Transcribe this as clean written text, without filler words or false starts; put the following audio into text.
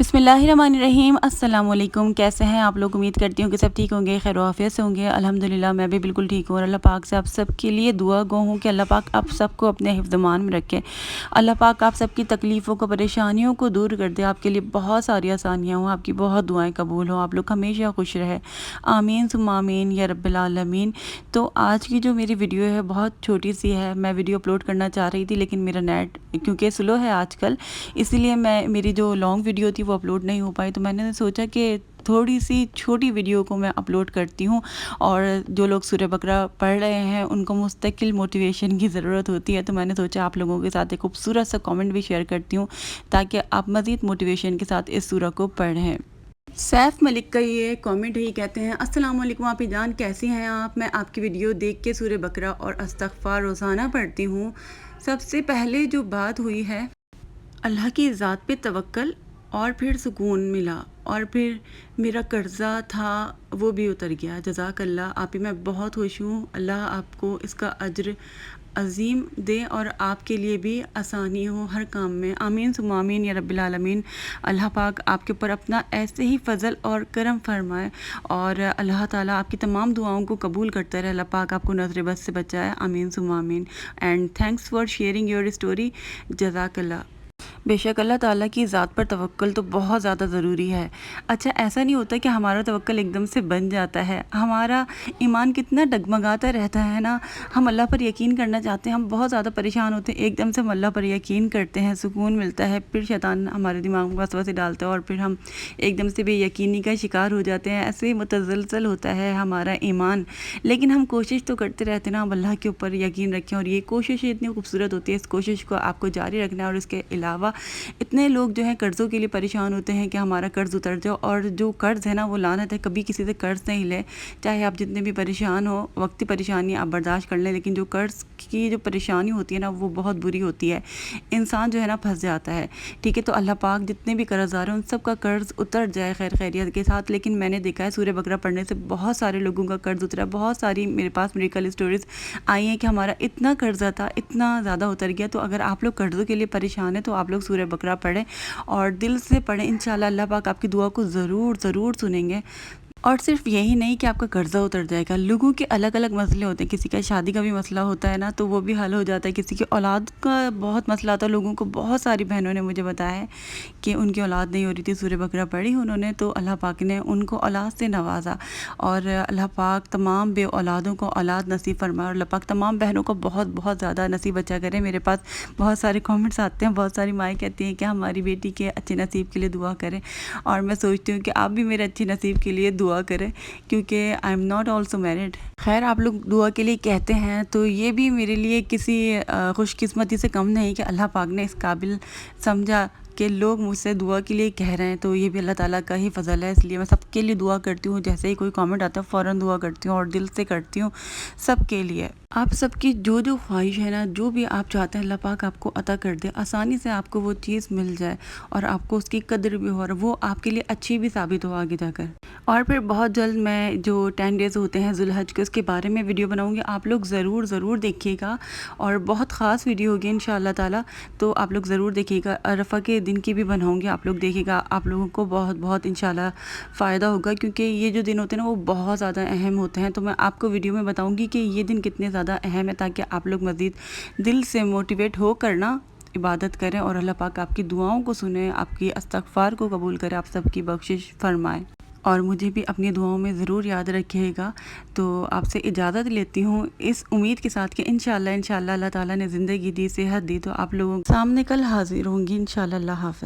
बिस्मिल्लाहिर्रहमानिर्रहीम। अस्सलाम वालेकुम। कैसे हैं आप लोग? उम्मीद करती हूँ कि सब ठीक होंगे, खैर आफियत से होंगे। अल्हम्दुलिल्लाह मैं भी बिल्कुल ठीक हूँ और अल्लाह पाक से आप सब के लिए दुआ गो हूँ कि अल्लाह पाक आप सबको अपने हिफ्ज़-ए-मान में रखे। अल्लाह पाक आप सबकी तकलीफ़ों को, परेशानियों को दूर कर दे। आपके लिए बहुत सारी आसानियाँ हों, आपकी बहुत दुआएँ कबूल हों, आप लोग हमेशा खुश रहें। आमीन सुम्मा आमीन या रब्बिल आलमीन। तो आज की जो मेरी वीडियो है बहुत छोटी सी है। मैं वीडियो अपलोड करना चाह रही थी लेकिन मेरा नेट क्योंकि स्लो है आजकल, इसीलिए मेरी जो लॉन्ग वीडियो थी वो अपलोड नहीं हो पाई। तो मैंने सोचा कि थोड़ी सी छोटी वीडियो को मैं अपलोड करती हूँ। और जो लोग सूरह बकरा पढ़ रहे हैं उनको मुस्तकिल मोटिवेशन की ज़रूरत होती है, तो मैंने सोचा आप लोगों के साथ एक खूबसूरत सा कमेंट भी शेयर करती हूँ ताकि आप मज़ीद मोटिवेशन के साथ इस सूरह को पढ़ें। सैफ मलिक का ये कमेंट है, ये कहते हैं अस्सलाम वालेकुम आपी जान, कैसी हैं आप? मैं आपकी वीडियो देख के सूरह बकरा और इस्तग़फ़ार रोज़ाना पढ़ती हूँ। सबसे पहले जो बात हुई है, अल्लाह की ज़ात पे तवक्ल और फिर सुकून मिला और फिर मेरा कर्ज़ा था वो भी उतर गया। जज़ाकल्लाह आपी, मैं बहुत खुश हूँ। अल्लाह आपको इसका अज्र अज़ीम दे और आपके लिए भी आसानी हो हर काम में। आमीन सुम्मा आमीन या रब्बिल आलमीन। अल्लाह पाक आपके ऊपर अपना ऐसे ही फ़ज़ल और करम फरमाए और अल्लाह ताला आपकी तमाम दुआओं को कबूल करता रहे। अल्लाह पाक आपको नज़र बद से बचाए। आमीन सुम्मा आमीन। And thanks for sharing your story. जज़ाकल्लाह। बेशक अल्लाह ताला की ज़ात पर तवक्ल तो बहुत ज़्यादा ज़रूरी है। अच्छा, ऐसा नहीं होता कि हमारा तवक्ल एकदम से बन जाता है। हमारा ईमान कितना डगमगाता रहता है ना। हम अल्लाह पर यकीन करना चाहते हैं, हम बहुत ज़्यादा परेशान होते हैं, एकदम से हम अल्लाह पर यकीन करते हैं, सुकून मिलता है, फिर शैतान हमारे दिमाग में वसवसे डालता है और फिर हम एकदम से बेयकीनी का शिकार हो जाते हैं। ऐसे मुतज़लज़ल होता है हमारा ईमान। लेकिन हम कोशिश तो करते रहते हैं ना, हम अल्लाह के ऊपर यकीन रखें और ये कोशिश इतनी खूबसूरत होती है। इस कोशिश को आपको जारी रखना है। और इसके अलावा इतने लोग जो हैं कर्ज़ों के लिए परेशान होते हैं कि हमारा कर्ज़ उतर जाओ, और जो कर्ज़ है ना वो लानत है, कभी किसी से कर्ज़ नहीं ले। चाहे आप जितने भी परेशान हो, वक्ती परेशानी आप बर्दाश्त कर लें, लेकिन जो कर्ज़ की जो परेशानी होती है ना वो बहुत बुरी होती है। इंसान जो है ना फंस जाता है। ठीक है, तो अल्लाह पाक जितने भी कर्ज़दार हैं उन सब का कर्ज़ उतर जाए खैर खैरियत के साथ। लेकिन मैंने देखा है सूरह बकरा पढ़ने से बहुत सारे लोगों का कर्ज़ उतरा। बहुत सारी मेरे पास मिरेकल स्टोरीज़ आई हैं कि हमारा इतना कर्ज़ा था, इतना ज़्यादा उतर गया। तो अगर आप लोग कर्ज़ों के लिए परेशान हैं तो आप लोग सूरह बकरा पढ़ें और दिल से पढ़ें। इंशाल्लाह अल्लाह पाक आपकी दुआ को ज़रूर ज़रूर सुनेंगे। और सिर्फ यही नहीं कि आपका कर्ज़ा उतर जाएगा। लोगों के अलग अलग मसले होते हैं, किसी का शादी का भी मसला होता है ना तो वो भी हल हो जाता है, किसी की औलाद का बहुत मसला आता है। लोगों को बहुत सारी बहनों ने मुझे बताया है कि उनकी औलाद नहीं हो रही थी, सूरह बकरा पढ़ी उन्होंने तो अल्लाह पाक ने उनको औलाद से नवाजा। और अल्लाह पाक तमाम बे औलादों को औलाद नसीब फरमाए और अल्लाह पाक तमाम बहनों को बहुत बहुत ज़्यादा नसीब अच्छा करे। मेरे पास बहुत सारे कमेंट्स आते हैं, बहुत सारी माएँ कहती हैं कि हमारी बेटी के अच्छे नसीब के लिए दुआ करें। और मैं सोचती हूँ कि आप भी मेरे अच्छे नसीब के लिए दुआ करें, क्योंकि I am not also married. खैर, आप लोग दुआ के लिए कहते हैं तो ये भी मेरे लिए किसी खुशकिस्मती से कम नहीं कि अल्लाह पाक ने इस काबिल समझा कि लोग मुझसे दुआ के लिए कह रहे हैं। तो ये भी अल्लाह ताला का ही फ़ज़ल है। इसलिए मैं सबके लिए दुआ करती हूँ। जैसे ही कोई कमेंट आता है फ़ौरन दुआ करती हूँ और दिल से करती हूँ सबके लिए। आप सबकी जो जो ख्वाहिश है ना, जो भी आप चाहते हैं अल्लाह पाक आपको अता कर दे, आसानी से आपको वो चीज़ मिल जाए और आपको उसकी कदर भी हो और वो आपके लिए अच्छी भी साबित हो आगे जाकर। और फिर बहुत जल्द मैं जो 10 डेज़ होते हैं ज़ुल्हज के, उसके बारे में वीडियो बनाऊंगी। आप लोग ज़रूर ज़रूर देखिएगा और बहुत ख़ास वीडियो होगी इंशाअल्लाह ताला। तो आप लोग ज़रूर देखिएगा। अरफा के दिन की भी बनाऊंगी, आप लोग देखिएगा। आप लोगों को बहुत बहुत इंशाअल्लाह फ़ायदा होगा, क्योंकि ये जो दिन होते हैं ना वो बहुत ज़्यादा अहम होते हैं। तो मैं आपको वीडियो में बताऊँगी कि ये दिन कितने ज़्यादा अहम है, ताकि आप लोग मज़ीद दिल से मोटिवेट हो कर ना इबादत करें और अल्लाह पाक आपकी दुआओं को सुने, आपकी इस्तग़फ़ार को कबूल करे, आप सबकी बख्शिश फरमाए। और मुझे भी अपनी दुआओं में ज़रूर याद रखिएगा। तो आपसे इजाज़त लेती हूँ इस उम्मीद के साथ कि इंशाअल्लाह इंशाअल्लाह अल्लाह ताला ने ज़िंदगी दी, सेहत दी तो आप लोगों के सामने कल हाज़िर होंगी इंशाअल्लाह। अल्लाह हाफ़िज़।